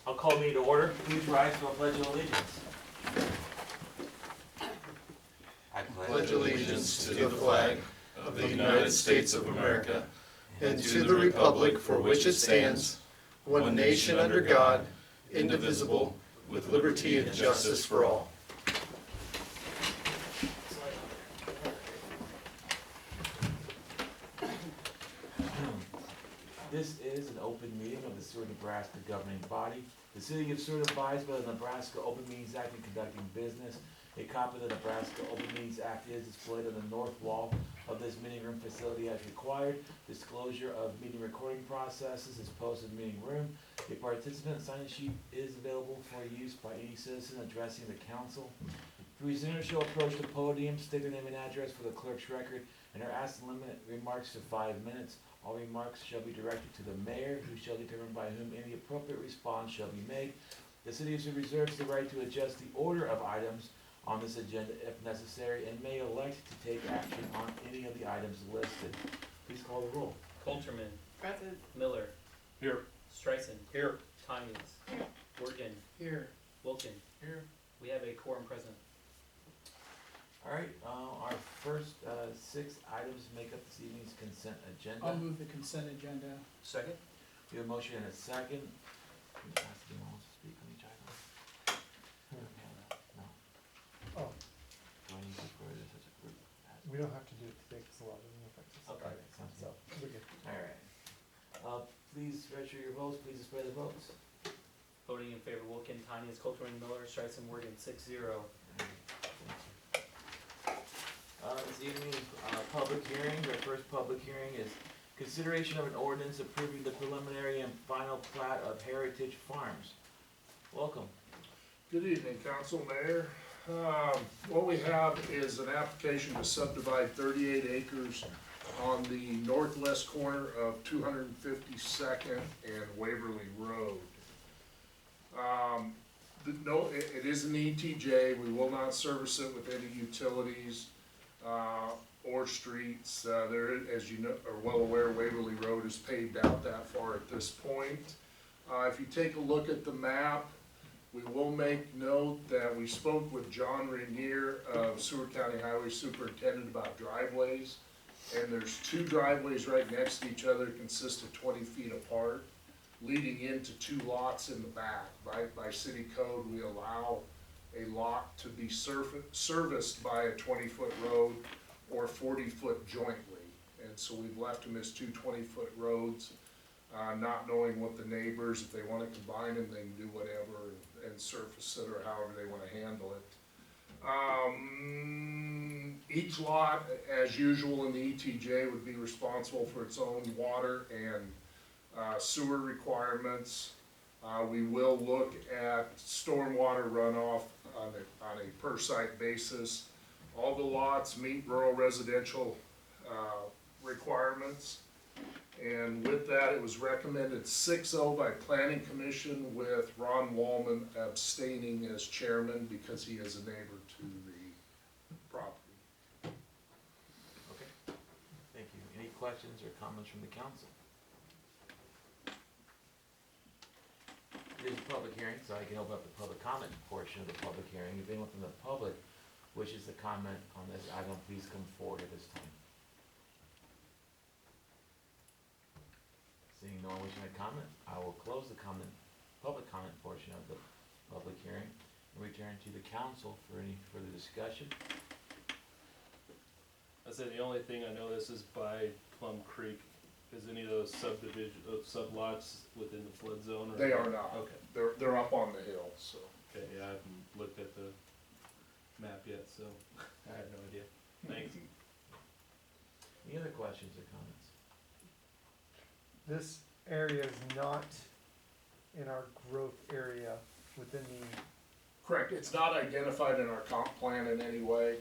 I'll call meeting to order. Please rise for a pledge of allegiance. I Pledge allegiance to the flag of the United States of America and to the republic for which it stands, one nation under God, indivisible, with liberty and justice for all. This is an open meeting of the Seward, Nebraska governing body. The city of Seward abides by the Nebraska Open Meetings Act in conducting business. A copy of the Nebraska Open Meetings Act is displayed on the north wall of this meeting room facility as required. Disclosure of meeting recording processes is posted in the meeting room. A participant sign-in sheet is available for use by any citizen addressing the council. Presenters shall approach the podium, state their name and address for the clerk's record, and are asked to limit remarks to 5 minutes. All remarks shall be directed to the mayor, who shall determine by whom any appropriate response shall be made. The city reserves the right to adjust the order of items on this agenda if necessary, and may elect to take action on any of the items listed. Please call the roll. Coulterman. Present. Miller. Here. Streisand. Here. Tanyas. Here. Workman. Here. Wilkin. Here. We have a quorum present. All right, our first 6 items make up this evening's consent agenda. I'll move the consent agenda. Second. We have a motion and a second. Can you ask anyone else to speak on each item? No. Oh, Do I need to record this as a group? we don't have to do it today because a lot doesn't affect us. Okay, sounds So, good. we're good. All right. Please register your votes. Please display the votes. Voting in favor, Wilkin, Tanyas, Coulterman, Miller, Streisand, Worgen, 6-0. This evening's public hearing, our first public hearing is consideration of an ordinance approving the preliminary and final plat of Heritage Farms. Welcome. Good evening, Council, Mayor. What we have is an application to subdivide 38 acres on the northwest corner of 252nd and Waverly Road. It is an ETJ. We will not service it with any utilities or streets. There, as you know, are well aware, Waverly Road is paved out that far at this point. If you take a look at the map, we will make note that we spoke with John Rainier of Seward County Highway Superintendent about driveways. And there's 2 driveways right next to each other, consist of 20 feet apart, leading into 2 lots in the back. By city code, we allow a lot to be serviced by a 20-foot road or 40-foot jointly. And so we've left them as 2 20-foot roads, not knowing what the neighbors, if they want to combine them, they can do whatever and surface it or however they want to handle it. Each lot, as usual in the ETJ, would be responsible for its own water and sewer requirements. We will look at stormwater runoff on a per site basis. All the lots meet rural residential requirements. And with that, it was recommended 6-0 by Planning Commission, with Ron Wallman abstaining as chairman because he is a neighbor to the property. Okay. Thank you. Any questions or comments from the council? It is a public hearing, so I can open up the public comment portion of the public hearing. If anyone from the public wishes to comment on this item, please come forward at this time. Seeing no one wishing to comment, I will close the public comment portion of the public hearing and return to the council for any further discussion. I said the only thing I know, this is by Plum Creek. Is any of those sublots within the flood zone? Or They are not. Okay. They're up on the hill, so. Okay, yeah, I haven't looked at the map yet, so I have no idea. Thanks. Any other questions or comments? This area is not in our growth area within the, Correct, it's not identified in our comp plan in any way.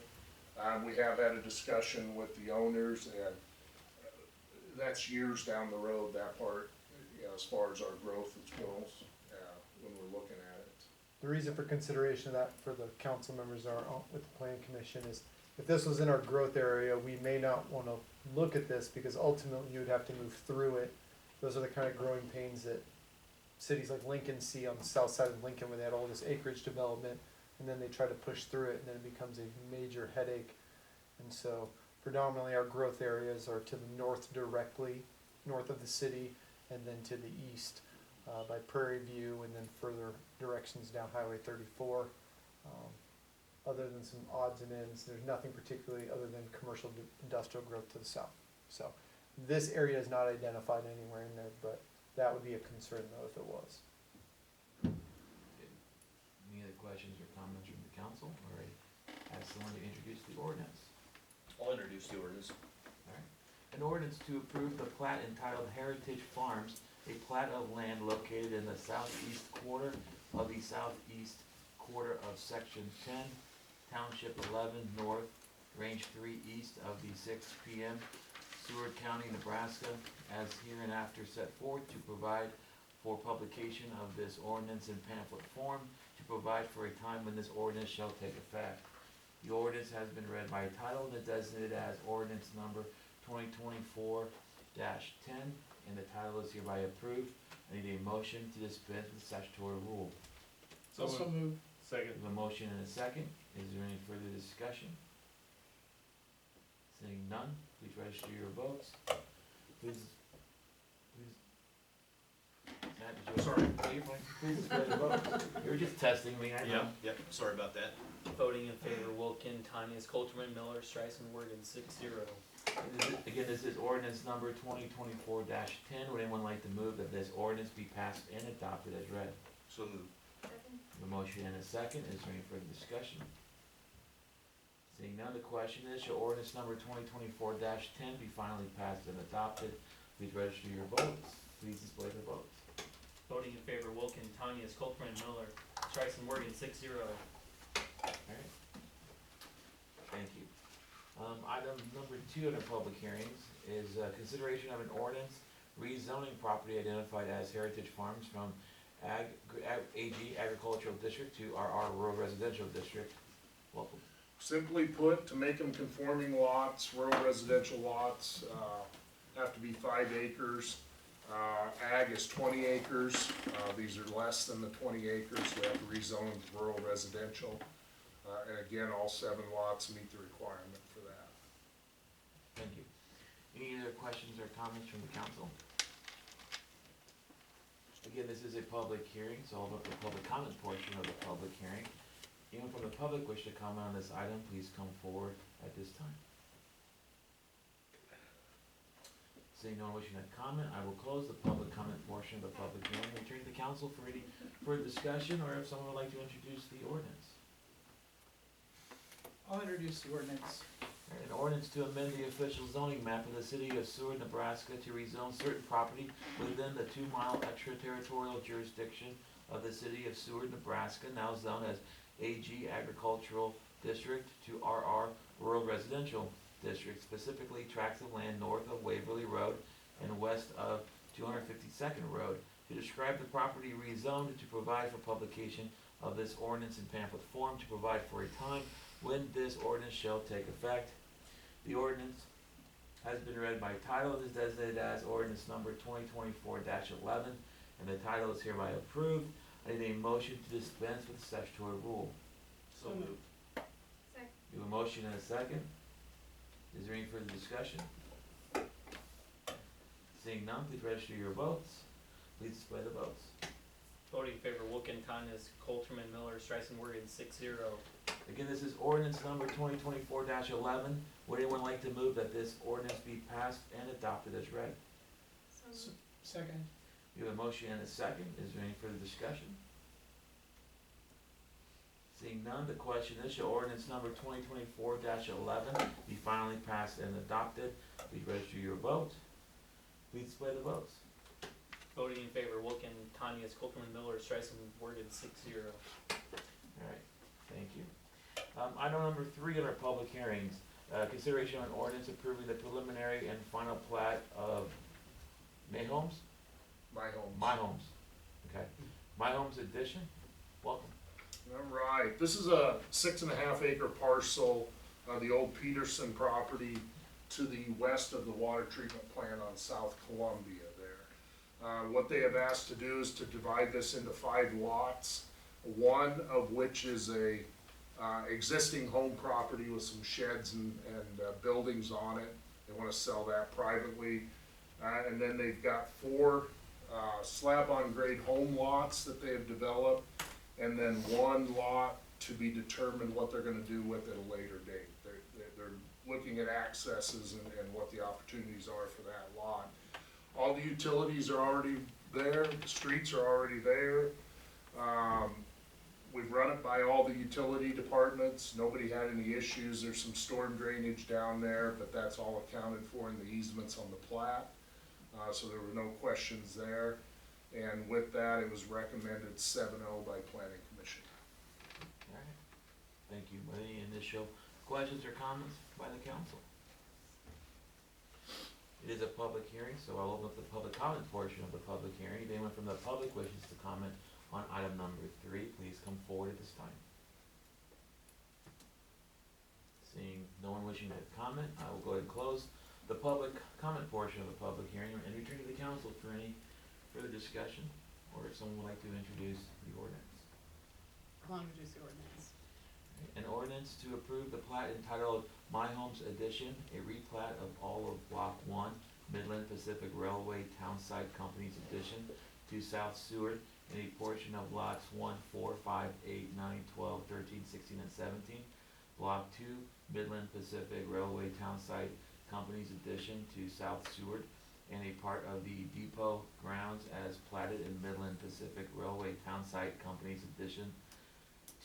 We have had a discussion with the owners, and that's years down the road, that part, you know, as far as our growth goes, when we're looking at it. the reason for consideration of that for the council members are with the planning commission is if this was in our growth area, we may not want to look at this because ultimately you would have to move through it. Those are the kind of growing pains that cities like Lincoln see on the south side of Lincoln where they had all this acreage development, and then they try to push through it, and then it becomes a major headache. And so predominantly our growth areas are to the north directly, north of the city, and then to the east by Prairie View, and then further directions down Highway 34. Other than some odds and ends, there's nothing particularly other than commercial industrial growth to the south. So this area is not identified anywhere in there, but that would be a concern though if it was. Any other questions or comments from the council, or ask someone to introduce the ordinance? I'll introduce the ordinance. An ordinance to approve the plat entitled Heritage Farms, a plat of land located in the southeast quarter of the southeast quarter of section 10, township 11 north, range 3 east of the 6 p.m., Seward County, Nebraska, as hereinafter set forth, to provide for publication of this ordinance in pamphlet form, to provide for a time when this ordinance shall take effect. The ordinance has been read by title and is designated as ordinance number 2024-10, and the title is hereby approved. I need a motion to dispense with statutory rule. So moved. Second. We have a motion and a second. Is there any further discussion? Seeing none, please register your votes. Please. Matt, did you- Sorry. No, you're fine. Please display the votes. You were just testing me, I know. Yep, sorry about that. Voting in favor, Wilkin, Tanya, Colterman, Miller, Streisand, Morgan, 6-0. Again, this is ordinance number 2024-10. Would anyone like to move that this ordinance be passed and adopted as read? So moved. A motion and a second. Is there any further discussion? Seeing none, the question is, shall ordinance number 2024-10 be finally passed and adopted? Please register your votes. Please display the votes. Voting in favor, Wilkin, Tanya, Colterman, Miller, Streisand, Morgan, 6-0. Alright. Thank you. Item number 2 under public hearings is consideration of an ordinance rezoning property identified as Heritage Farms from AG Agricultural District to RR Rural Residential District. Welcome. Simply put, to make them conforming lots, rural residential lots, have to be 5 acres. Ag is 20 acres, these are less than the 20 acres, we have to rezone them to rural residential. And again, all 7 lots meet the requirement for that. Thank you. Any other questions or comments from the council? Again, this is a public hearing, so I'll open the public comment portion of the public hearing. Anyone from the public wish to comment on this item, please come forward at this time. Seeing no one wishing to comment, I will close the public comment portion of the public hearing and return to the council for any further discussion, or if someone would like to introduce the ordinance. I'll introduce the ordinance. An ordinance to amend the official zoning map of the city of Seward, Nebraska to rezone certain property within the 2-mile extraterritorial jurisdiction of the city of Seward, Nebraska, now zoned as AG Agricultural District to RR Rural Residential District, specifically tracts of land north of Waverly Road and west of 252nd Road, to describe the property rezoned, to provide for publication of this ordinance in pamphlet form, to provide for a time when this ordinance shall take effect. The ordinance has been read by title and is designated as ordinance number 2024-11, and the title is hereby approved. I need a motion to dispense with the statutory rule. So moved. We have a motion and a second. Is there any further discussion? Seeing none, please register your votes. Please display the votes. Voting in favor, Wilkin, Tanya, Colterman, Miller, Streisand, Morgan, 6-0. Again, this is ordinance number 2024-11. Would anyone like to move that this ordinance be passed and adopted as read? Second. We have a motion and a second. Is there any further discussion? Seeing none, the question is, shall ordinance number 2024-11 be finally passed and adopted? Please register your vote. Please display the votes. Voting in favor, Wilkin, Tanya, Colterman, Miller, Streisand, Morgan, 6-0. Alright, thank you. Item number 3 on our public hearings, consideration on ordinance approving the preliminary and final plat of May Homes? My home. My Homes, okay. My Homes Edition, welcome. All right, this is a 6.5 acre parcel on the old Peterson property to the west of the water treatment plant on South Columbia there. What they have asked to do is to divide this into 5 lots, one of which is a existing home property with some sheds and buildings on it. They wanna sell that privately. And then they've got 4 slab-on-grade home lots that they have developed, and then 1 lot to be determined what they're gonna do with at a later date. They're looking at accesses and what the opportunities are for that lot. All the utilities are already there, the streets are already there. We've run it by all the utility departments, nobody had any issues, there's some storm drainage down there, but that's all accounted for in the easements on the plat. So there were no questions there, and with that, it was recommended 7-0 by planning commission. Alright, thank you. Any initial questions or comments by the council? It is a public hearing, so I'll open up the public comment portion of the public hearing. If anyone from the public wishes to comment on item number 3, please come forward at this time. Seeing no one wishing to comment, I will go ahead and close the public comment portion of the public hearing and return to the council for any further discussion, or if someone would like to introduce the ordinance. I'll introduce the ordinance. An ordinance to approve the plat entitled My Homes Edition, a replat of all of Block 1, Midland Pacific Railway Townsite Company's Edition to South Seward, and a portion of lots 1, 4, 5, 8, 9, 12, 13, 16, and 17. Block 2, Midland Pacific Railway Townsite Company's Edition to South Seward, and a part of the depot grounds as platted in Midland Pacific Railway Townsite Company's Edition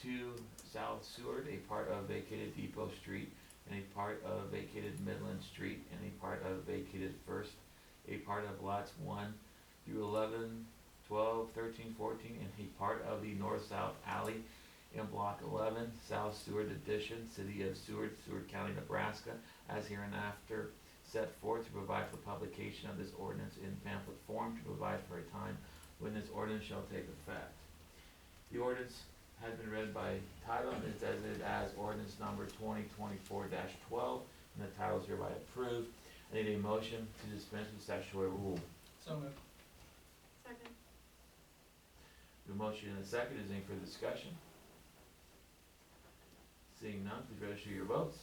to South Seward, a part of vacated Depot Street, and a part of vacated Midland Street, and a part of vacated First, a part of lots 1 through 11, 12, 13, 14, and a part of the north-south alley in Block 11, South Seward Edition, City of Seward, Seward County, Nebraska, as hereinafter set forth to provide for publication of this ordinance in pamphlet form, to provide for a time when this ordinance shall take effect. The ordinance has been read by title and is designated as ordinance number 2024-12, and the title is hereby approved. I need a motion to dispense with statutory rule. So moved. Second. The motion and a second, is any further discussion? Seeing none, please register your votes.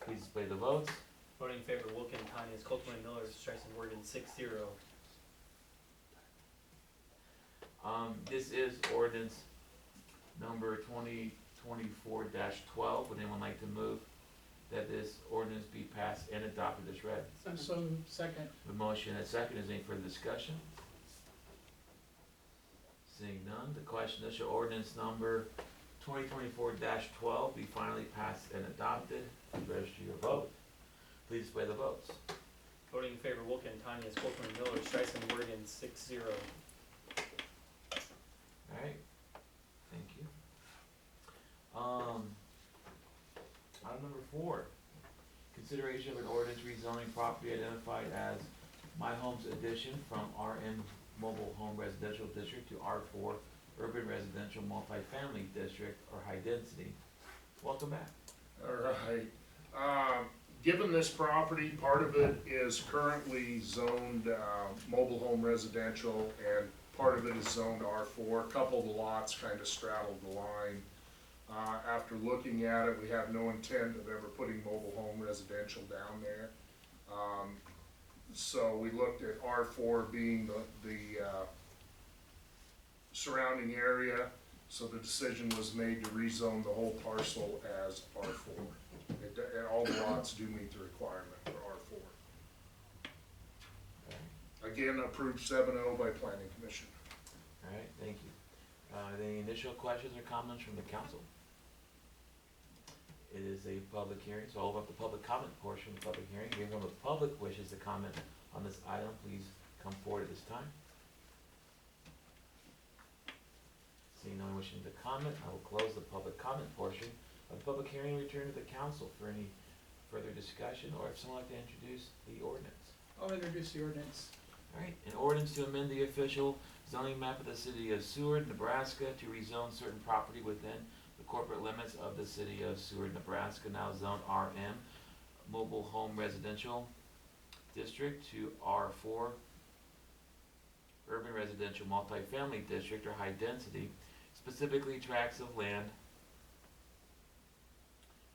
Please display the votes. Voting in favor, Wilken, Tanya, Copeland, Miller, Streisand, Morgan, 6-0. This is ordinance number 2024-12. Would anyone like to move that this ordinance be passed and adopted as read? So moved. Second. The motion and a second, is any further discussion? Seeing none, the question is, shall ordinance number 2024-12 be finally passed and adopted? Please register your vote. Please display the votes. Voting in favor, Wilken, Tanya, Copeland, Miller, Streisand, Morgan, 6-0. Alright, thank you. Item number 4, consideration of an ordinance rezoning property identified as My Homes Edition from RM Mobile Home Residential District to R4 Urban Residential Multifamily District, or High Density. Welcome back. All right. Given this property, part of it is currently zoned mobile home residential, and part of it is zoned R4. A couple of the lots kind of straddled the line. After looking at it, we have no intent of ever putting mobile home residential down there. So we looked at R4 being the surrounding area, so the decision was made to rezone the whole parcel as R4. All the lots do meet the requirement for R4. Again, approved 7-0 by planning commission. Alright, thank you. Any initial questions or comments from the council? It is a public hearing, so I'll open up the public comment portion of the public hearing. If anyone from the public wishes to comment on this item, please come forward at this time. Seeing no one wishing to comment, I will close the public comment portion of the public hearing and return to the council for any further discussion, or if someone would like to introduce the ordinance. I'll introduce the ordinance. Alright, an ordinance to amend the official zoning map of the city of Seward, Nebraska to rezone certain property within the corporate limits of the city of Seward, Nebraska, now zoned RM, Mobile Home Residential District, to R4 urban residential multifamily district or high density, specifically tracts of land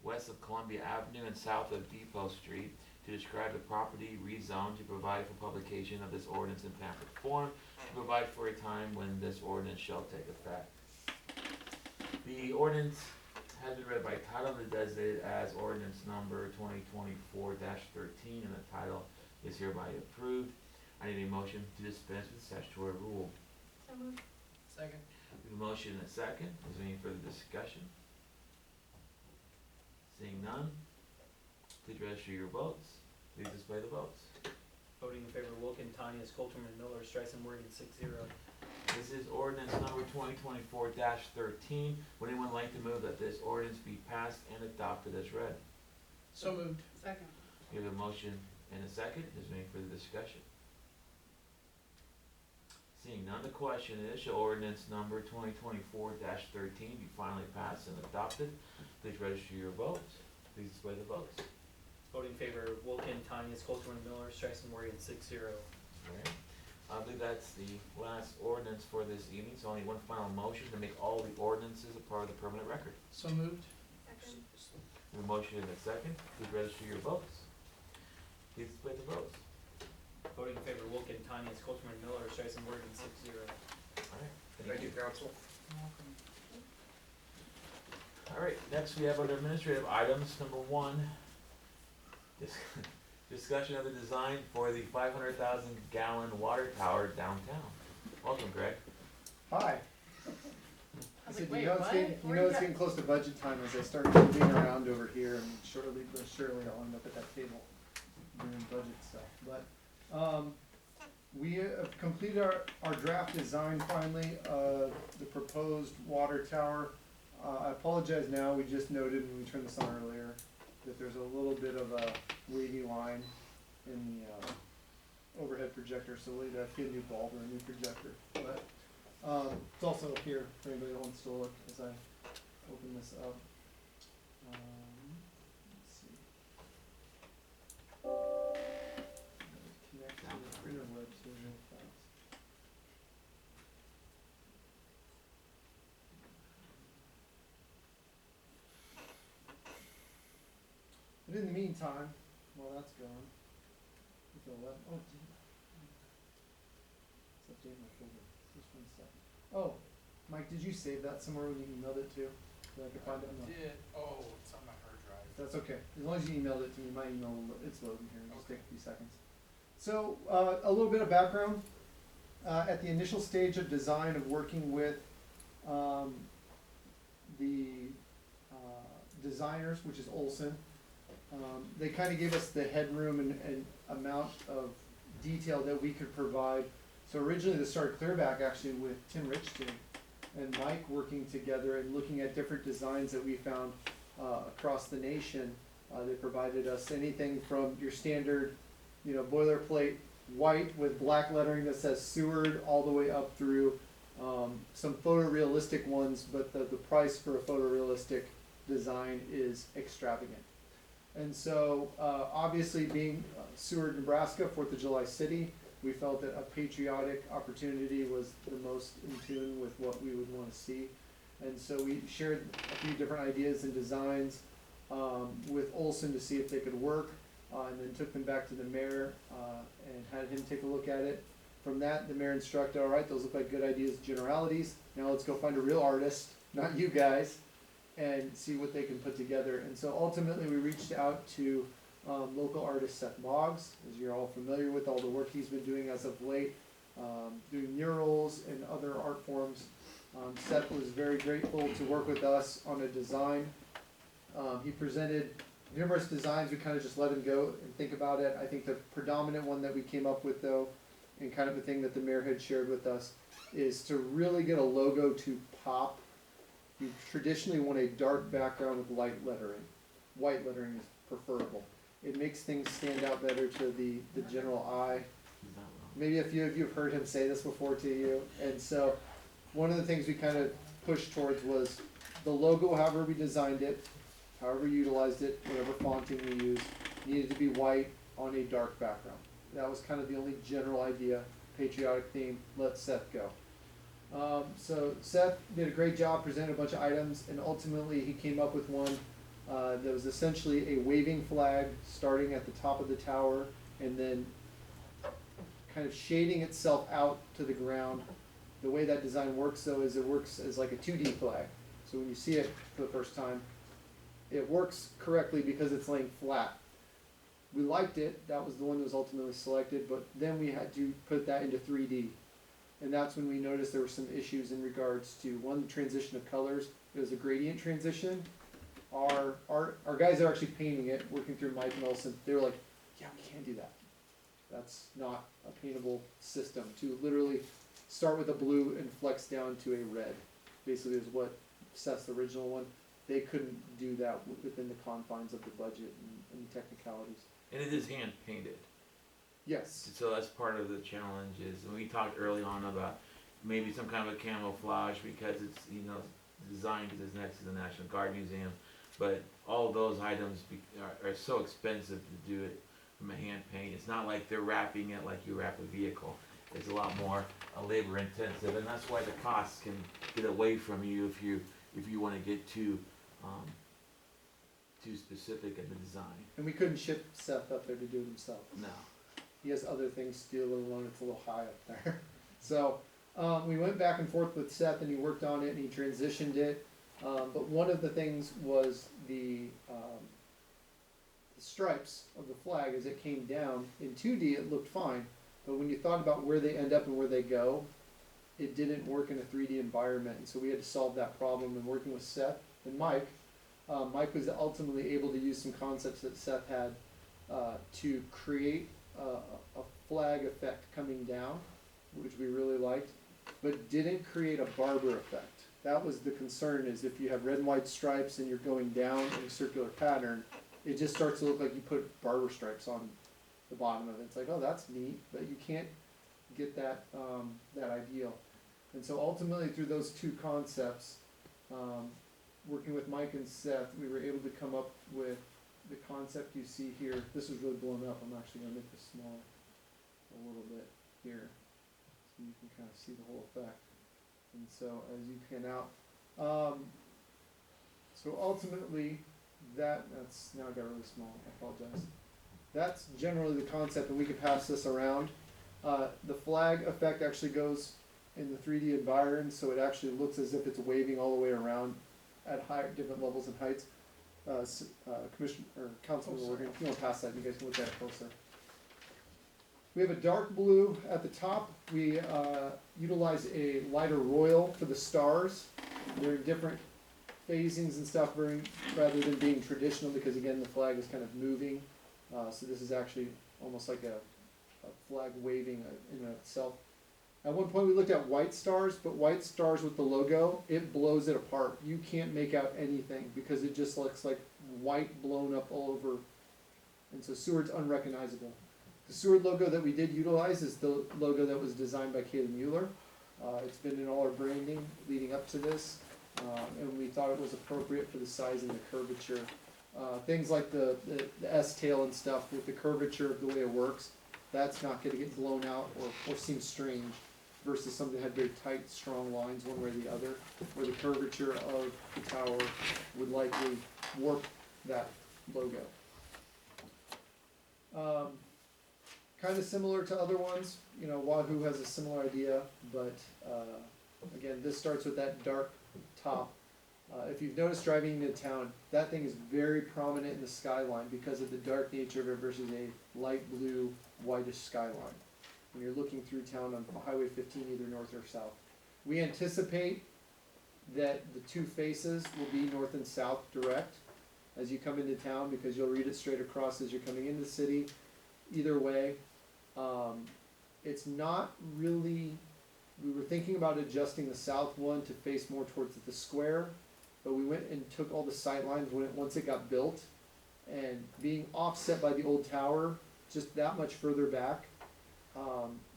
west of Columbia Avenue and south of Depot Street, to describe the property rezoned, to provide for publication of this ordinance in pamphlet form, to provide for a time when this ordinance shall take effect. The ordinance has been read by title and is designated as ordinance number 2024-13, and the title is hereby approved. I need a motion to dispense with statutory rule. So moved. Second. We have a motion and a second. Is there any further discussion? Seeing none, please register your votes. Please display the votes. Voting in favor, Wilken, Tanya, Colterman, Miller, Streisand, Morgan, 6-0. This is ordinance number 2024-13. Would anyone like to move that this ordinance be passed and adopted as read? So moved. Second. We have a motion and a second. Is there any further discussion? Seeing none, the question is, shall ordinance number 2024-13 be finally passed and adopted? Please register your votes. Please display the votes. Voting in favor, Wilken, Tanya, Colterman, Miller, Streisand, Morgan, 6-0. Alright, I believe that's the last ordinance for this evening, so only one final motion to make all the ordinances a part of the permanent record. So moved. Second. We have a motion and a second. Please register your votes. Please display the votes. Voting in favor, Wilken, Tanya, Colterman, Miller, Streisand, Morgan, 6-0. Alright, Thank you, council. Welcome. Alright, next we have under administrative items, number one, discussion of the design for the 500,000 gallon water tower downtown. Welcome, Greg. Hi. I I was said, like, you know, wait, it's what? getting, you Where know, you it's got- getting close to budget time as I start moving around over here, and surely, but surely I'll end up at that table doing budget stuff. But, we have completed our draft design finally, the proposed water tower. I apologize now, we just noted when we turned this on earlier, that there's a little bit of a wavy line in the, overhead projector, so we'll either have to get a new bulb or a new projector. But, it's also here for anybody that wants to look as I open this up. Let's see. Connect to the printer web so real fast. But in the meantime, while that's going, with the web, oh, dude. Let's update my folder. Just 1 second. Oh, Mike, did you save that somewhere when you emailed it to? That I could find it? No. Oh, it's on my hard drive. That's okay. As long as you emailed it to me, my email, it's loading here. It'll just take a few seconds. So, a little bit of background. At the initial stage of design of working with the designers, which is Olson, they kind of gave us the headroom and amount of detail that we could provide. So originally this started clearback actually with Tim Richton and Mike working together and looking at different designs that we found across the nation. They provided us anything from your standard, you know, boilerplate white with black lettering that says Seward all the way up through some photorealistic ones, but the price for a photorealistic design is extravagant. And so, obviously being Seward, Nebraska, 4th of July city, we felt that a patriotic opportunity was the most in tune with what we would want to see. And so we shared a few different ideas and designs with Olson to see if they could work, and then took them back to the mayor and had him take a look at it. From that, the mayor instructed, all right, those look like good ideas, generalities. Now let's go find a real artist, not you guys, and see what they can put together. And so ultimately we reached out to local artist Seth Boggs, as you're all familiar with all the work he's been doing as of late, doing murals and other art forms. Seth was very grateful to work with us on a design. He presented numerous designs. We kind of just let him go and think about it. I think the predominant one that we came up with though, and kind of the thing that the mayor had shared with us, is to really get a logo to pop. You traditionally want a dark background with light lettering. White lettering is preferable. It makes things stand out better to the general eye. He's not wrong. Maybe a few of you have heard him say this before to you. And so one of the things we kind of pushed towards was the logo, however we designed it, however we utilized it, whatever fonting we used, needed to be white on a dark background. That was kind of the only general idea. patriotic theme, let Seth go. So Seth did a great job, presented a bunch of items, and ultimately he came up with one that was essentially a waving flag starting at the top of the tower and then kind of shading itself out to the ground. The way that design works though is it works as like a 2D flag. So when you see it for the first time, it works correctly because it's laying flat. We liked it, that was the one that was ultimately selected, but then we had to put that into 3D. And that's when we noticed there were some issues in regards to, one, the transition of colors. It was a gradient transition. Our guys that are actually painting it, working through Mike and Olson, they were like, yeah, we can't do that. That's not a paintable system, to literally start with a blue and flex down to a red. Basically is what Seth's original one. They couldn't do that within the confines of the budget and technicalities. And it is hand painted. Yes. So that's part of the challenge is, and we talked early on about maybe some kind of a camouflage because it's, designed because it's next to the National Guard Museum. But all those items are so expensive to do it from a hand paint. It's not like they're wrapping it like you wrap a vehicle. It's a lot more labor intensive, and that's why the costs can get away from you if you want to get too specific in the design. And we couldn't ship Seth up there to do it himself. No. He has other things to do, let alone it's a little high up there. So we went back and forth with Seth and he worked on it and he transitioned it. But one of the things was the stripes of the flag as it came down. In 2D it looked fine, but when you thought about where they end up and where they go, it didn't work in a 3D environment. And so we had to solve that problem. And working with Seth and Mike, Mike was ultimately able to use some concepts that Seth had to create a flag effect coming down, which we really liked, but didn't create a barber effect. That was the concern, is if you have red and white stripes and you're going down in a circular pattern, it just starts to look like you put barber stripes on the bottom of it. It's like, oh, that's neat, but you can't get that, that ideal. And so ultimately through those two concepts, working with Mike and Seth, we were able to come up with the concept you see here. This is really blown up. I'm actually going to make this smaller a little bit here so you can kind of see the whole effect. And so as you pan out, so ultimately that's now got really small. I apologize. That's generally the concept, and we can pass this around. The flag effect actually goes in the 3D environment, so it actually looks as if it's waving all the way around at different levels and heights. Commissioner or Councilman Morgan, if you want to pass that, you guys can look at it closer. We have a dark blue at the top. We utilize a lighter royal for the stars. They're in different phasings and stuff, rather than being traditional, because again the flag is kind of moving. So this is actually almost like a flag waving in itself. At one point we looked at white stars, but white stars with the logo, it blows it apart. You can't make out anything because it just looks like white blown up all over. And so Seward's unrecognizable. The Seward logo that we did utilize is the logo that was designed by Caleb Mueller. It's been in all our branding leading up to this, and we thought it was appropriate for the size and the curvature. Things like the S-tail and stuff with the curvature of the way it works, that's not going to get blown out or seem strange, versus something that had very tight, strong lines one way or the other, where the curvature of the tower would likely warp that logo. Kind of similar to other ones, Wahoo has a similar idea, but again, this starts with that dark top. If you've noticed driving into town, that thing is very prominent in the skyline because of the dark nature of it versus a light blue, whitish skyline when you're looking through town on Highway 15, either north or south. We anticipate that the two faces will be north and south direct as you come into town, because you'll read it straight across as you're coming into the city. Either way, it's not really, we were thinking about adjusting the south one to face more towards the square, but we went and took all the sight lines once it got built, and being offset by the old tower just that much further back,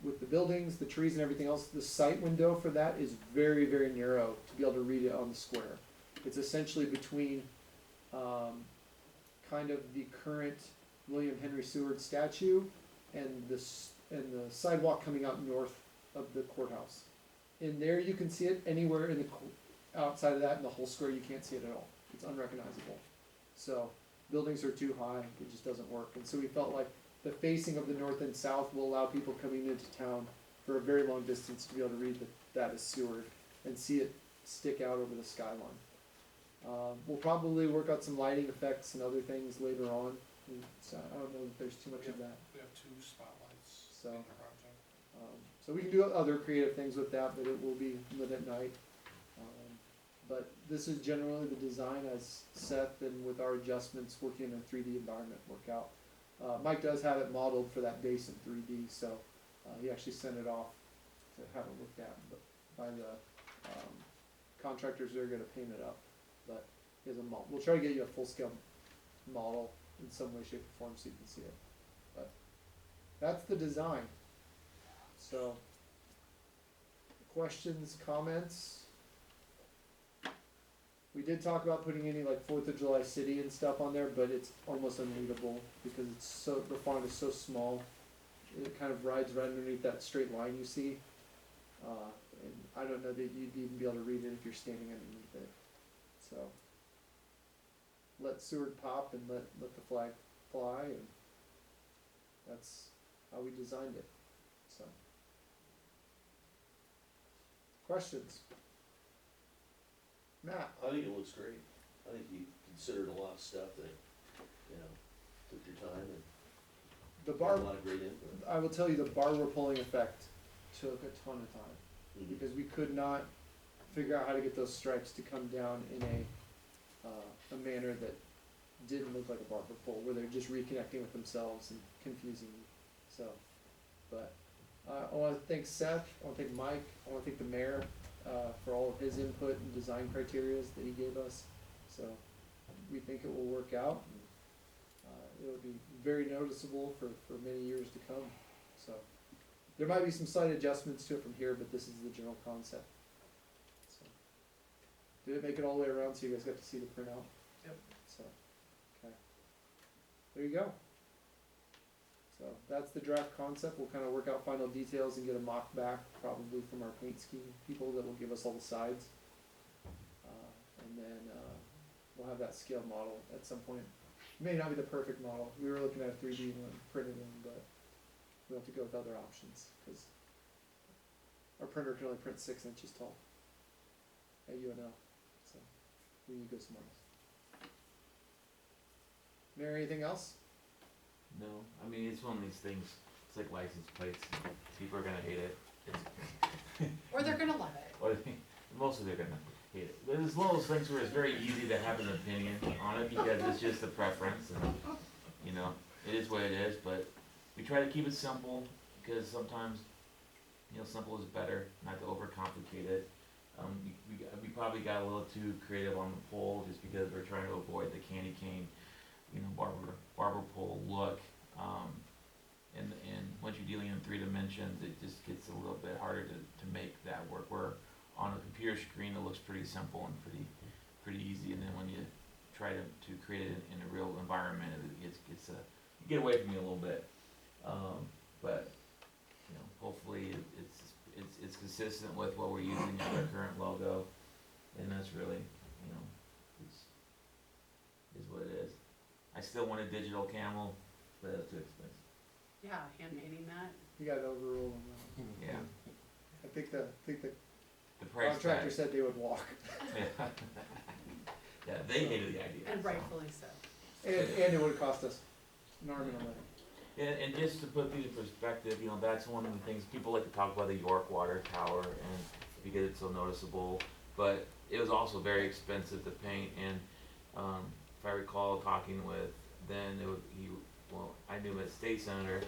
with the buildings, the trees and everything else, the sight window for that is very, very narrow to be able to read it on the square. It's essentially between kind of the current William Henry Seward statue and the sidewalk coming out north of the courthouse. In there, you can see it. Anywhere in the outside of that, in the whole square, you can't see it at all. It's unrecognizable. So buildings are too high; it just doesn't work. And so we felt like the facing of the north and south will allow people coming into town for a very long distance to be able to read that as Seward and see it stick out over the skyline. We'll probably work out some lighting effects and other things later on. So I don't know if there's too much of that. We have 2 spotlights So- in the project. So we can do other creative things with that, but it will be lit at night. But this is generally the design as Seth and with our adjustments working in a 3D environment work out. Mike does have it modeled for that base in 3D, so he actually sent it off to have it looked at by the contractors that are gonna paint it up. But he has a model. We'll try to get you a full-scale model in some way, shape, or form so you can see it. But that's the design. So, questions, comments? We did talk about putting any like 4th of July city and stuff on there, but it's almost unreadable because it's so, the font is so small. It kind of rides right underneath that straight line you see. And I don't know that you'd even be able to read it if you're standing underneath it. So, let Seward pop and let the flag fly, and that's how we designed it. So, questions? Matt? I think it looks great. I think you considered a lot of stuff that, you know, took your time and The had bar, a lot of great input. I will tell you, the barber pulling effect took a ton of time Mhm. because we could not figure out how to get those stripes to come down in a manner that didn't look like a barber pull, where they're just reconnecting with themselves and confusing you. So, but I want to thank Seth. I want to thank Mike. I want to thank the mayor for all of his input and design criterias that he gave us. So we think it will work out. And, it'll be very noticeable for many years to come. So there might be some slight adjustments to it from here, but this is the general concept. So, did it make it all the way around so you guys got to see the printout? Yep. So, okay. There you go. So that's the draft concept. We'll kind of work out final details and get a mock back, probably from our paint scheme people that will give us all the sides. And then we'll have that scale model at some point. It may not be the perfect model. We were looking at a 3D one, printed one, but we'll have to go with other options because our printer can only print 6 inches tall at UNL. So we need to go somewhere else. Mary, anything else? No, I mean, it's one of these things, it's like license plates, people are gonna hate it, Or they're gonna love it. or mostly they're gonna hate it. But it's one of those things where it's very easy to have an opinion on it, because it's just a preference, and, you know, it is what it is, but we try to keep it simple, because sometimes, you know, simple is better, not to overcomplicate it. We probably got a little too creative on the pole, just because we're trying to avoid the candy cane, you know, barber pole look. And once you're dealing in 3 dimensions, it just gets a little bit harder to make that work. Where on a computer screen, it looks pretty simple and pretty easy, and then when you try to create it in a real environment, it gets you get away from me a little bit. But you know, hopefully it's consistent with what we're using as our current logo, and that's really, you know, is what it is. I still want a digital camel, but that's too expensive. Yeah, hand painting that. You got overruled on that. Yeah, I think the the price contractor tag. said they would walk. Yeah. Yeah, they hated the idea. And so. rightfully so. And it would cost us an arm and a leg. And just to put things in perspective, you know, that's one of the things people like to talk about, the York Water Tower, and because it's so noticeable. But it was also very expensive to paint, and if I recall talking with I knew him as state senator,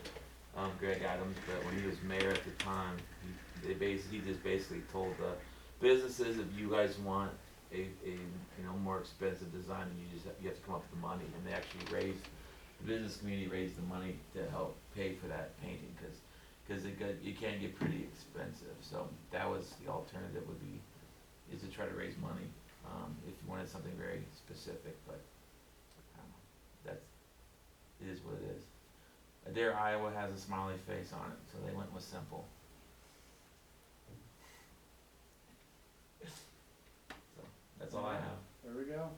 Greg Adams, but when he was mayor at the time, he just basically told the businesses, if you guys want a you know, more expensive design, then you have to come up with the money, and they actually the business community raised the money to help pay for that painting, because it can get pretty expensive. So that was the alternative, is to try to raise money if you wanted something very specific. But I don't know, it is what it is. Adair, Iowa has a smiley face on it, so they went with simple. So, that's all I have. There we go.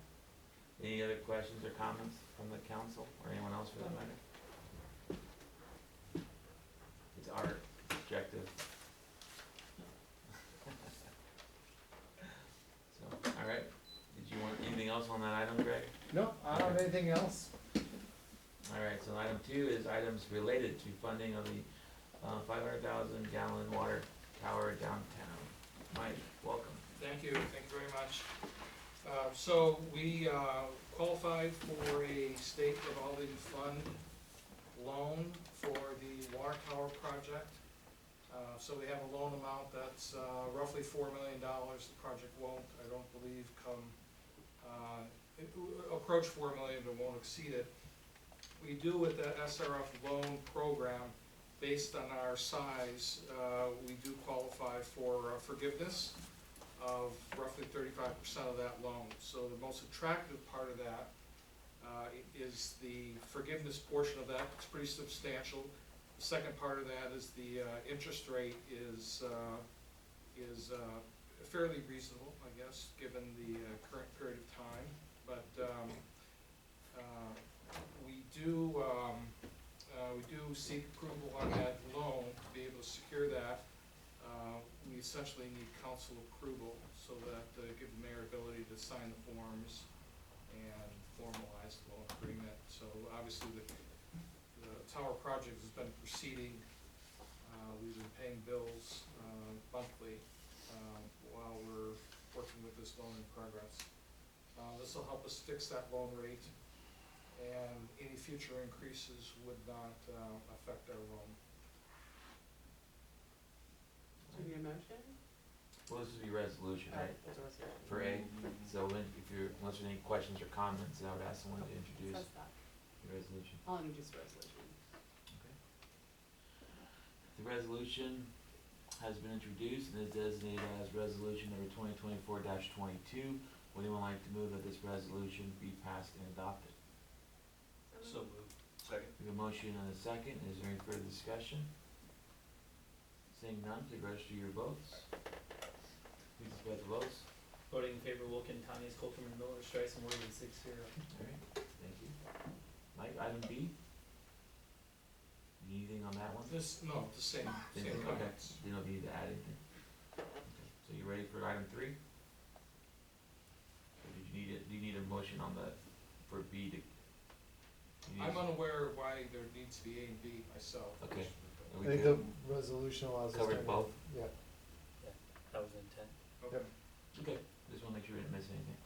Any other questions or comments from the council, or anyone else for that matter? It's art, objective. So, alright, did you want anything else on that item, Greg? No, I don't have anything else. Alright, so item 2 is items related to funding of the 500,000 gallon water tower downtown. Mike, welcome. Thank you very much. So we qualified for a state revolving fund loan for the water tower project. So we have a loan amount that's roughly $4 million. The project won't, I don't believe, approach 4 million, but won't exceed it. We do with the SRF loan program, based on our size, we do qualify for forgiveness of roughly 35% of that loan. So the most attractive part of that is the forgiveness portion of that. It's pretty substantial. The second part of that is the interest rate is fairly reasonable, I guess, given the current period of time. But we do seek approval on that loan to be able to secure that. We essentially need council approval so that give the mayor ability to sign the forms and formalize the loan agreement. So obviously the tower project has been proceeding. We've been paying bills monthly while we're working with this loan in progress. This will help us fix that loan rate, and any future increases would not affect our loan. Do you need a motion? Well, this is your resolution, right? That's what I was saying. For A, so unless there's any questions or comments, I would ask someone to introduce Says that. the resolution. I'll introduce the resolution. The resolution has been introduced and is designated as resolution number 2024-22. Would anyone like to move that this resolution be passed and adopted? So moved. Second. We have a motion and a second. Is there any further discussion? Seeing none, please register your votes. Please display the votes. Voting in favor, Wilkin, Tanya, Coulterman, Miller, Streisand, Morgan, 6-0. Alright, thank you. Mike, item B? Anything on that one? The same Okay, comments. you don't need to add anything. Okay. So you ready for item 3? Or did you need it, do you need a motion on the, for B to? you need I'm unaware of why there needs to be A and B myself. Okay. Are I we think good? the resolution allows us to. Covered both? Yeah. That was the intent. Okay. Okay, just wanna make sure we didn't miss anything.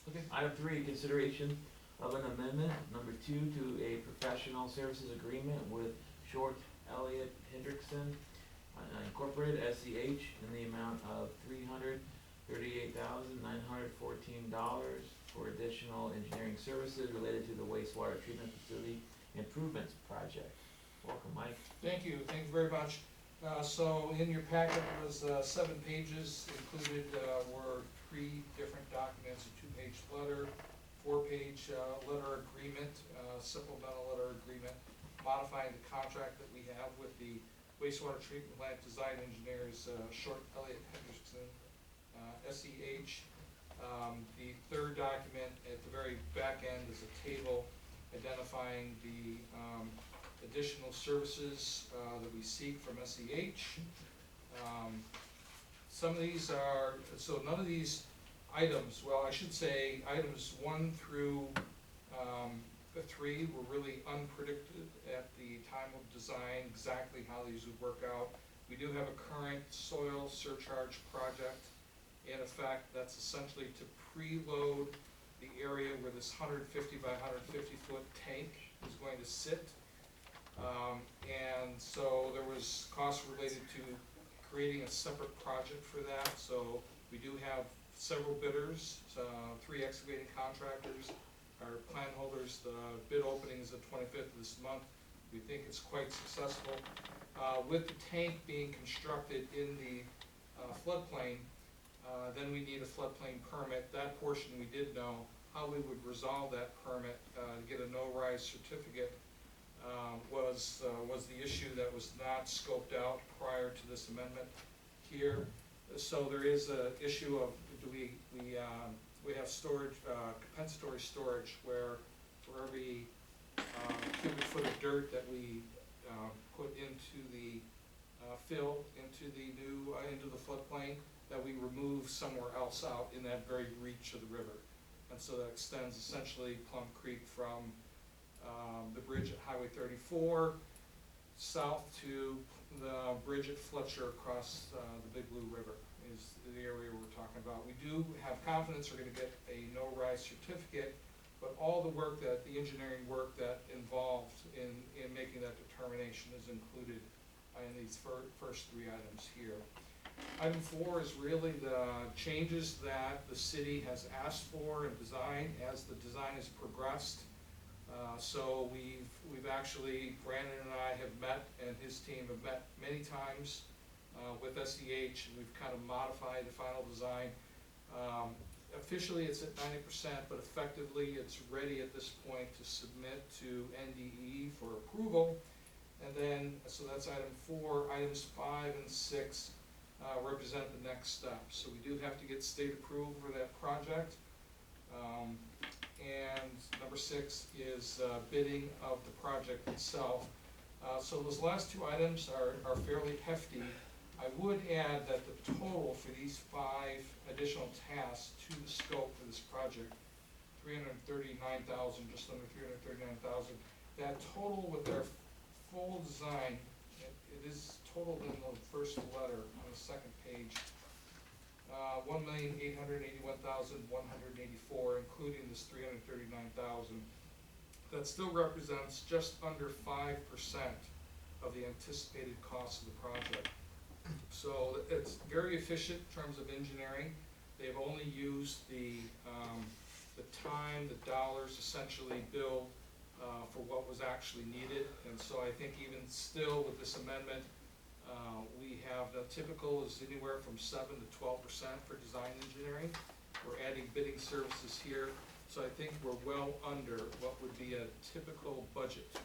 Okay, item 3, consideration of an amendment, number 2, to a professional services agreement with Short Elliott Hendrickson Incorporated, SCH, in the amount of $338,914 for additional engineering services related to the wastewater treatment facility improvements project. Welcome, Mike. Thank you very much. So in your packet was 7 pages, included were 3 different documents, a 2-page letter, 4-page letter agreement, supplemental letter agreement, modifying the contract that we have with the wastewater treatment plant design engineers, Short Elliott Hendrickson, SEH. The third document at the very back end is a table identifying the additional services that we seek from SEH. Some of these are, so none of these items, well, I should say items 1 through 3 were really unpredicted at the time of design, exactly how these would work out. We do have a current soil surcharge project in effect that's essentially to preload the area where this 150 by 150 foot tank is going to sit. And so there was costs related to creating a separate project for that. So we do have several bidders, 3 excavating contractors, our plan holders. The bid opening is the 25th of this month. We think it's quite successful. With the tank being constructed in the floodplain, then we need a floodplain permit. That portion we did know. How we would resolve that permit, to get a no-rise certificate, was the issue that was not scoped out prior to this amendment here. So there is a issue of, we have storage, compensatory storage, where for every cubic foot of dirt that we put into the fill into the new, into the floodplain, that we remove somewhere else out in that very reach of the river. And so that extends essentially Plum Creek from the bridge at Highway 34 south to the bridge at Fletcher across the Big Blue River is the area we're talking about. We do have confidence we're gonna get a no-rise certificate, but all the work that, the engineering work that involved in making that determination is included in these first three items here. Item 4 is really the changes that the city has asked for and designed as the design has progressed. So we've actually, Brandon and I have met, and his team have met many times with SEH, and we've kind of modified the final design. Officially it's at 90%, but effectively it's ready at this point to submit to NDE for approval. And then, so that's item 4. Items 5 and 6 represent the next step. So we do have to get state approval for that project. And number 6 is bidding of the project itself. So those last two items are fairly hefty. I would add that the total for these 5 additional tasks to the scope for this project, $339,000, just under $339,000. That total with our full design, it is totaled in the first letter on the second page, $1,881,184, including this $339,000. That still represents just under 5% of the anticipated cost of the project. So it's very efficient in terms of engineering. They've only used the time, the dollars essentially billed for what was actually needed. And so I think even still with this amendment, we have the typical is anywhere from 7 to 12% for design engineering. We're adding bidding services here. So I think we're well under what would be a typical budget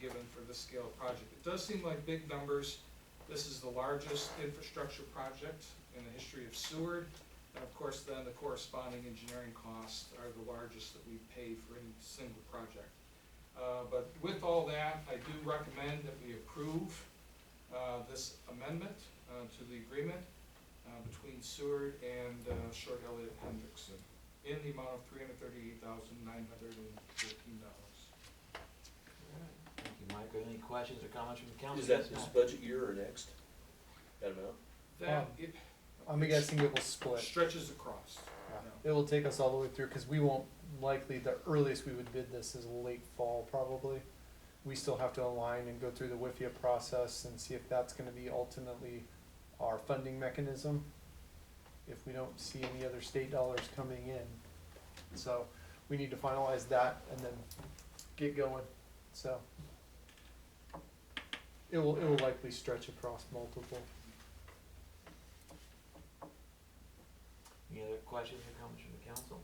given for this scale project. It does seem like big numbers. This is the largest infrastructure project in the history of Seward. And of course then the corresponding engineering costs are the largest that we pay for any single project. But with all that, I do recommend that we approve this amendment to the agreement between Seward and Short Elliott Hendrickson in the amount of $338,913. Thank you, Mike. Are there any questions or comments from the council? Is that this budget year or next? That amount? That it I'm guessing it will split. stretches across. Yeah. It will take us all the way through, cause we won't likely, the earliest we would bid this is late fall probably. We still have to align and go through the WIFIA process and see if that's gonna be ultimately our funding mechanism, if we don't see any other state dollars coming in. So we need to finalize that and then get going, so. It will likely stretch across multiple. Any other questions or comments from the council?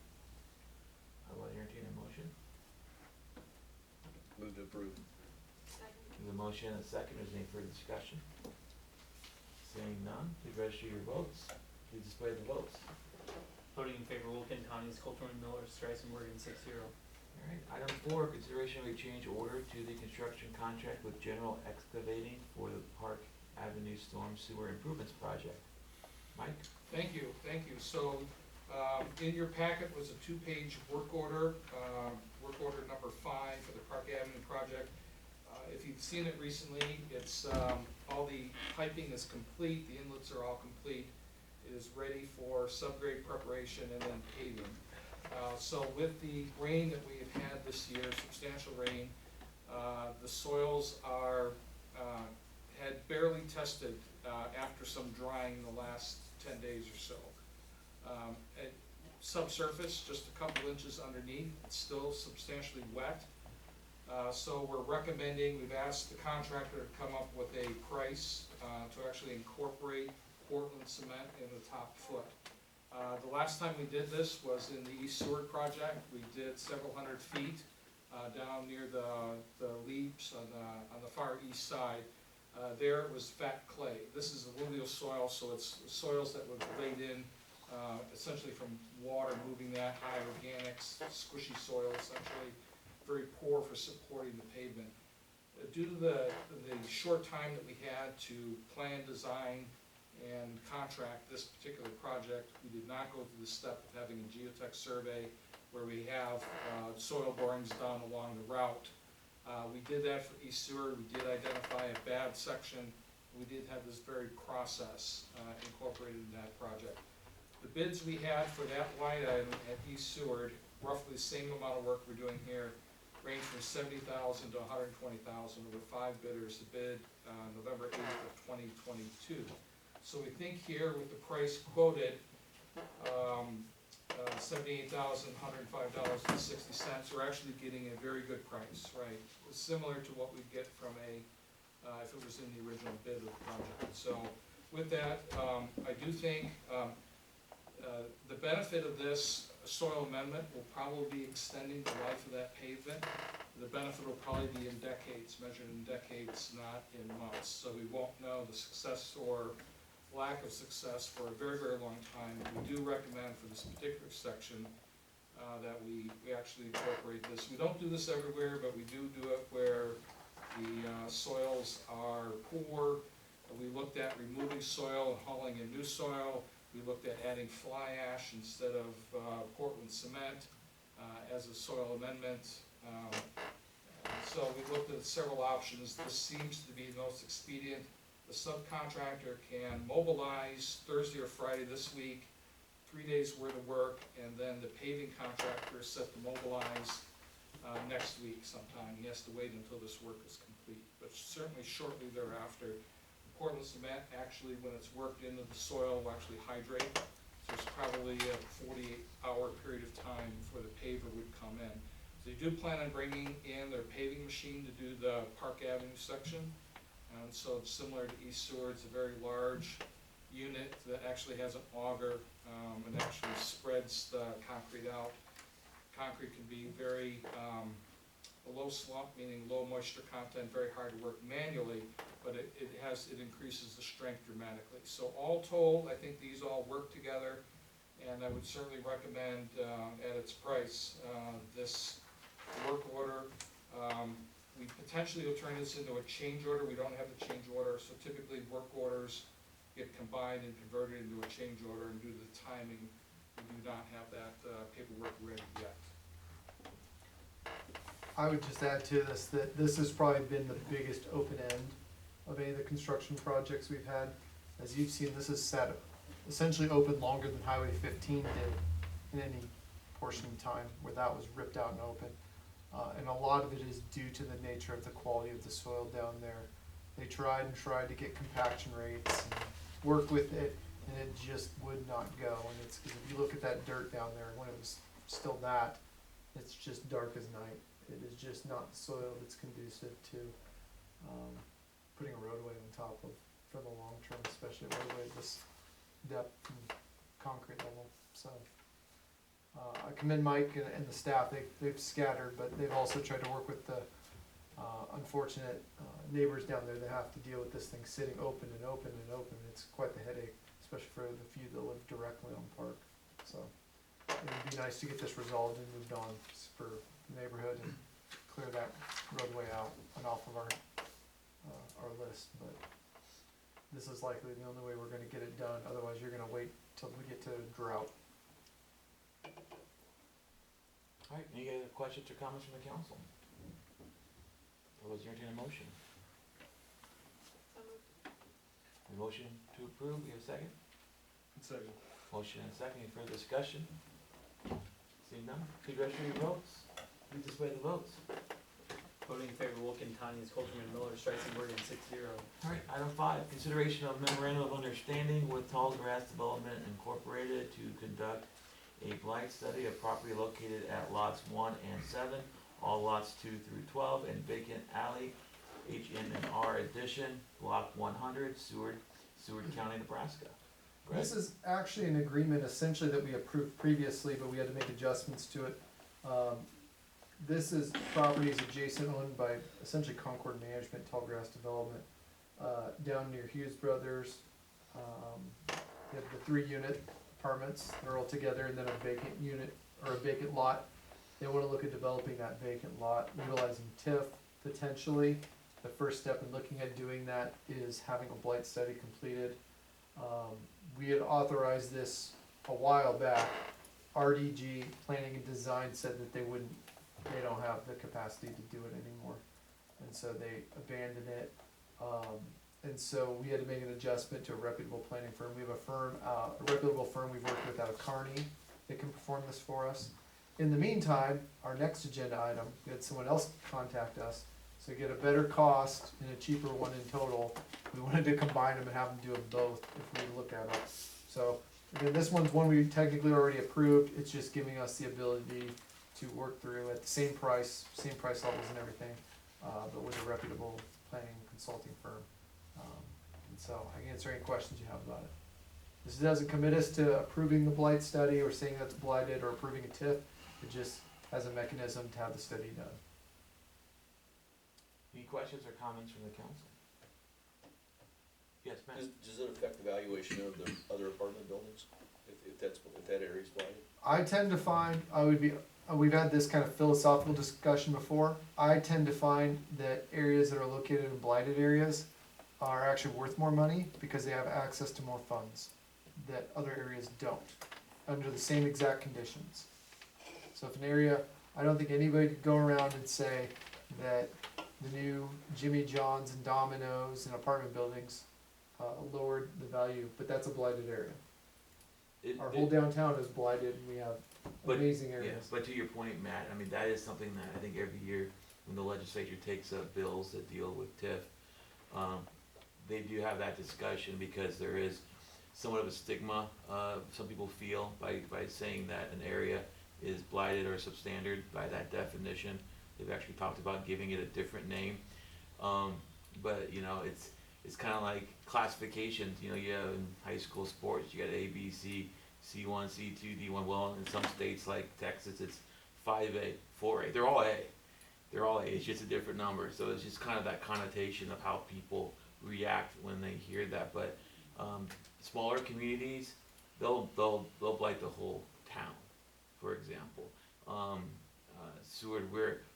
I will entertain a motion. Move to approve. There's a motion and a second. Is there any further discussion? Seeing none, please register your votes. Please display the votes. Voting in favor, Wilkin County is Coulter, Miller, Strice, and Morgan, 6-0. All right, item 4, consideration of a change order to the construction contract with General Excavating for the Park Avenue Storm Sewer Improvements Project. Mike? Thank you, thank you. So, in your packet was a 2-page work order number 5 for the Park Avenue project. If you've seen it recently, it's, all the piping is complete, the inlets are all complete. It is ready for subgrade preparation and then paving. So with the rain that we have had this year, substantial rain, the soils are, had barely tested after some drying in the last 10 days or so. At subsurface, just a couple inches underneath, it's still substantially wet. So we're recommending, we've asked the contractor to come up with a price to actually incorporate Portland cement in the top foot. The last time we did this was in the East Seward project. We did several hundred feet down near the leaps on the far east side. There it was fat clay. This is alluvial soil, so it's soils that would laid in essentially from water, moving that high organics, squishy soil essentially, very poor for supporting the pavement. Due to the short time that we had to plan, design, and contract this particular project, we did not go through the step of having a geotech survey where we have soil borings done along the route. We did that for East Seward. We did identify a bad section. We did have this very process incorporated in that project. The bids we had for that line item at East Seward, roughly the same amount of work we're doing here, range from $70,000 to $120,000. There were 5 bidders to bid November 8th of 2022. So we think here with the price quoted, $78,105.60, we're actually getting a very good price, right? Similar to what we'd get from if it was in the original bid of the project. So with that, I do think the benefit of this soil amendment will probably be extending the life of that pavement. The benefit will probably be in decades, measured in decades, not in months. So we won't know the success or lack of success for a very, very long time. We do recommend for this particular section that we actually incorporate this. We don't do this everywhere, but we do it where the soils are poor. We looked at removing soil and hauling in new soil. We looked at adding fly ash instead of Portland cement as a soil amendment. So we looked at several options. This seems to be the most expedient. The subcontractor can mobilize Thursday or Friday this week, 3 days worth of work, and then the paving contractor is set to mobilize next week sometime. He has to wait until this work is complete, but certainly shortly thereafter. Portland cement, actually, when it's worked into the soil, will actually hydrate. So it's probably a 48-hour period of time before the paver would come in. So they do plan on bringing in their paving machine to do the Park Avenue section. And so it's similar to East Seward. It's a very large unit that actually has an auger and actually spreads the concrete out. Concrete can be very low slump, meaning low moisture content, very hard to work manually, but it increases the strength dramatically. So all told, I think these all work together, and I would certainly recommend at its price this work order. We potentially will turn this into a change order. We don't have the change order, so typically work orders get combined and converted into a change order, and due to the timing, we do not have that paperwork ready yet. I would just add to this that this has probably been the biggest open end of any of the construction projects we've had. As you've seen, this has sat essentially open longer than Highway 15 did in any portion of time where that was ripped out and open. And a lot of it is due to the nature of the quality of the soil down there. They tried and tried to get compaction rates and work with it, and it just would not go. And it's because if you look at that dirt down there, when it was still that, it's just dark as night. It is just not soil that's conducive to putting a roadway on top of for the long term, especially a roadway at this depth and concrete level. So I commend Mike and the staff. They've scattered, but they've also tried to work with the unfortunate neighbors down there that have to deal with this thing sitting open and open and open. It's quite the headache, especially for the few that live directly on Park. So it would be nice to get this resolved and moved on for the neighborhood and clear that roadway out and off of our list. But this is likely the only way we're going to get it done. Otherwise, you're going to wait till we get to drought. All right, any other questions or comments from the council? Otherwise, entertain a motion. So moved. A motion to approve, we have a second? Second. Motion and a second, any further discussion? Seeing none, please register your votes. Please display the votes. Voting in favor, Wilkin, Tanya, Coulterman, Miller, Strice, and Morgan, 6-0. All right, item 5, consideration of memorandum of understanding with Tall Grass Development Incorporated to conduct a blight study of property located at lots 1 and 7, all lots 2 through 12, and vacant alley, HN&R addition, block 100, Seward County, Nebraska. Greg? This is actually an agreement essentially that we approved previously, but we had to make adjustments to it. this is properties adjacent owned by essentially Concord Management, Tallgrass Development, down near Hughes Brothers. You have the 3-unit apartments, they're all together, and then a vacant unit, or a vacant lot. They wanna look at developing that vacant lot, utilizing TIF potentially. The first step in looking at doing that is having a blight study completed. We had authorized this a while back. RDG, Planning and Design, said that they don't have the capacity to do it anymore. And so they abandoned it. And so we had to make an adjustment to a reputable planning firm. We have a reputable firm we've worked with out of Kearney that can perform this for us. In the meantime, our next agenda item, we had someone else contact us, so get a better cost and a cheaper one in total. We wanted to combine them and have them do them both if we look at it. So, again, this one's one we technically already approved, it's just giving us the ability to work through at the same price levels and everything, but with a reputable planning consulting firm. And so, I can answer any questions you have about it. This doesn't commit us to approving the blight study or saying that's blighted or approving a TIF, it just has a mechanism to have the study done. Any questions or comments from the council? Yes, Matt? Does it affect the valuation of the other apartment buildings, if that area's blighted? I tend to find, we've had this kind of philosophical discussion before. I tend to find that areas that are located in blighted areas are actually worth more money because they have access to more funds that other areas don't, under the same exact conditions. So if an area, I don't think anybody could go around and say that the new Jimmy John's and Domino's and apartment buildings lowered the value, but that's a blighted area. Our whole downtown is blighted, and we have amazing areas. Yeah, but to your point, Matt, I mean, that is something that I think every year when the legislature takes up bills that deal with TIF, they do have that discussion because there is somewhat of a stigma, some people feel by saying that an area is blighted or substandard by that definition. They've actually talked about giving it a different name. But you know, it's kind of like classifications. You know, you have in high school sports, you got A, B, C, C1, C2, D1. Well, in some states like Texas, it's 5A, 4A. They're all A. They're all A. It's just a different number. So it's just kind of that connotation of how people react when they hear that. But smaller communities, they'll blight the whole town. For example, Seward,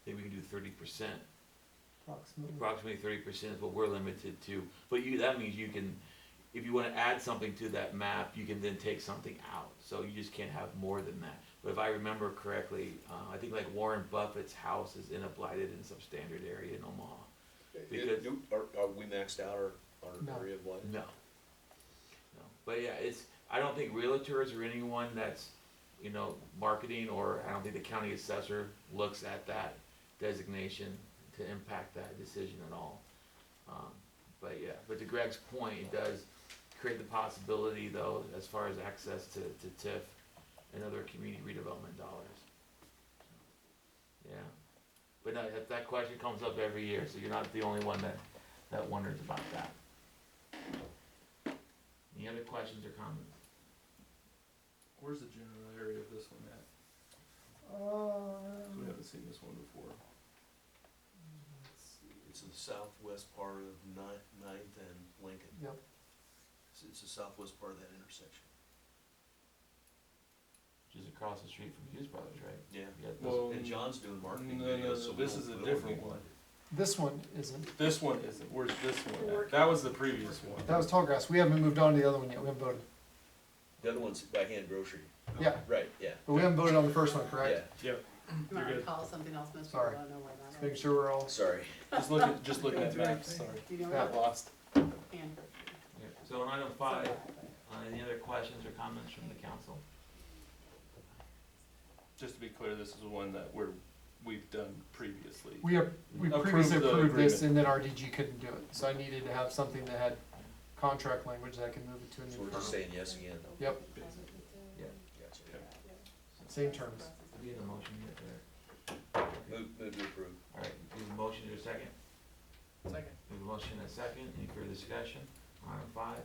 maybe we can do 30%. Approximately 30% is what we're limited to. But that means you can, if you want to add something to that map, you can then take something out. So you just can't have more than that. But if I remember correctly, I think like Warren Buffett's house is in a blighted and substandard area in Omaha. Because Are we maxed out our No. area of blighted? No. But yeah, I don't think realtors or anyone that's, you know, marketing, or I don't think the county assessor looks at that designation to impact that decision at all. But yeah, but to Greg's point, it does create the possibility though, as far as access to TIF and other community redevelopment dollars. Yeah, but no, that question comes up every year, so you're not the only one that wonders about that. Any other questions or comments? Where's the general area of this one at? 'Cause we haven't seen this one before. It's the southwest part of Ninth and Lincoln. Yep. It's the southwest part of that intersection. Which is across the street from Hughes Brothers, right? Yeah. Well, And John's doing marketing No, videos, so this is a different one. This one isn't. This one isn't. Where's this one at? That was the previous one. That was Tallgrass. We haven't moved on to the other one yet. We haven't voted. The other one's by hand grocery. Yeah, Right, yeah. but we haven't voted on the first one, correct? Yeah, Yep. You might You're wanna good. call something else, most people Sorry. don't know where Just that making is. sure we're all. sorry. Just looking at maps, sorry. Do you know Got where lost. that is? And grocery. Yeah. So on item 5, Exactly. any other questions or comments from the council? Just to be clear, this is one that we've done previously. We Approved previously the approved this, agreement. and then RDG couldn't do it, so I needed to have something that had contract language that I could move it to a So new we're just firm. saying yes again, though? Yep, Yeah. Gotcha. same terms. We need a motion yet there. Move to approve. All right, we have a motion or a second? Second. We have a motion and a second. Any further discussion? On item 5?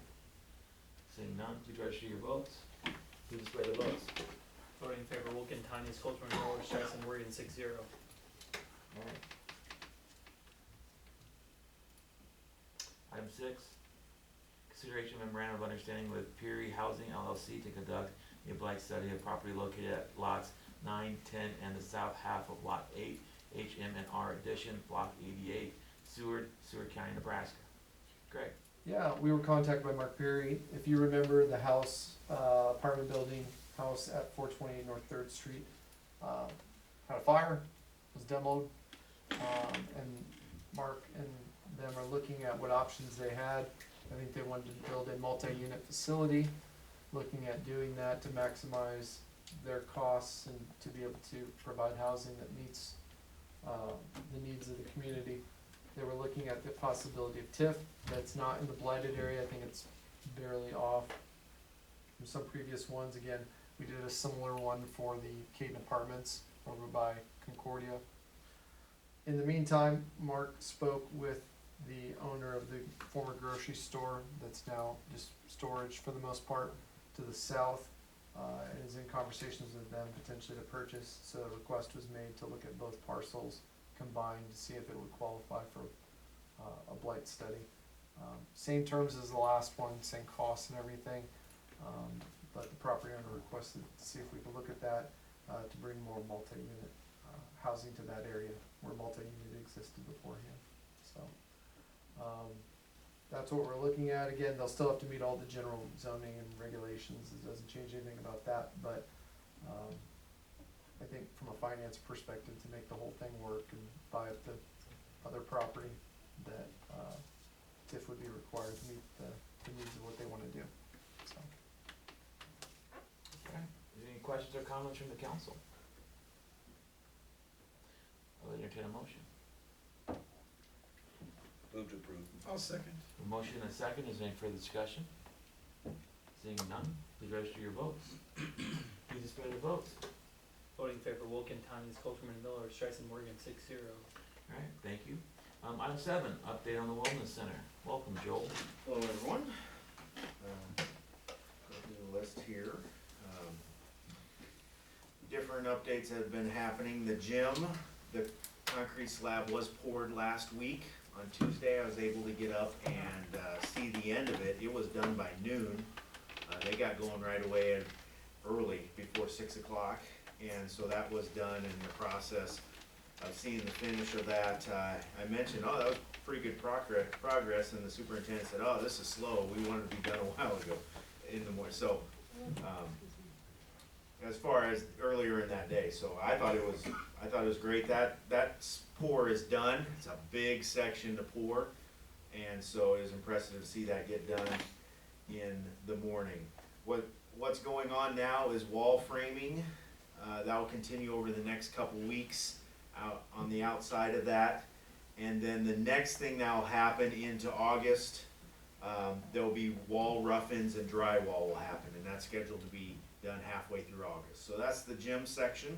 Seeing none, please register your votes. Please display the votes. Voting in favor, Wilkin, Tanya, Coulter, Miller, Streisand, Morgan, 6-0. Okay. Item 6, consideration of memorandum of understanding with Peary Housing LLC to conduct a blight study of property located at lots 9, 10, and the south half of lot 8, HM&R addition, block 88, Seward, County, Nebraska. Greg? Yeah, we were contacted by Mark Perry. If you remember the house, apartment building house at 428 North 3rd Street, had a fire, was demoed, and Mark and them are looking at what options they had. I think they wanted to build a multi-unit facility, looking at doing that to maximize their costs and to be able to provide housing that meets the needs of the community. They were looking at the possibility of TIF. That's not in the blighted area. I think it's barely off from some previous ones. Again, we did a similar one for the Caden Apartments over by Concordia. In the meantime, Mark spoke with the owner of the former grocery store that's now just storage for the most part to the south, and is in conversations with them potentially to purchase. So a request was made to look at both parcels combined to see if it would qualify for a blight study. Same terms as the last one, same costs and everything, but the property owner requested to see if we could look at that to bring more multi-unit housing to that area where multi-unit existed beforehand. So that's what we're looking at. Again, they'll still have to meet all the general zoning and regulations. It doesn't change anything about that, but I think from a finance perspective, to make the whole thing work and buy up the other property, that TIF would be required to meet the needs of what they wanna do, so. Okay. Is there any questions or comments from the council? I'll entertain a motion. Move to approve. I'll second. A motion and a second, is there any further discussion? Seeing none, please register your votes. Please display the votes. Voting in favor, Wilkin, Tanya, Coulterman, Miller, Streisand, Morgan, 6-0. Alright, thank you. Item 7, update on the Wellness Center. Welcome, Joel. Hello, everyone. Go through the list here. Different updates have been happening. The gym, the concrete slab was poured last week. On Tuesday, I was able to get up and see the end of it. It was done by noon. They got going right away early, before 6 o'clock. And so that was done in the process of seeing the finish of that. I mentioned, oh, that was pretty good progress, and the superintendent said, oh, this is slow, we wanted it to be done a while ago in the morning. So, as far as earlier in that day, so I thought it was great. That pour is done. It's a big section to pour, and so it was impressive to see that get done in the morning. What's going on now is wall framing. That will continue over the next couple weeks out on the outside of that. And then the next thing that will happen into August, there will be wall rough-ins and drywall will happen, and that's scheduled to be done halfway through August. So that's the gym section.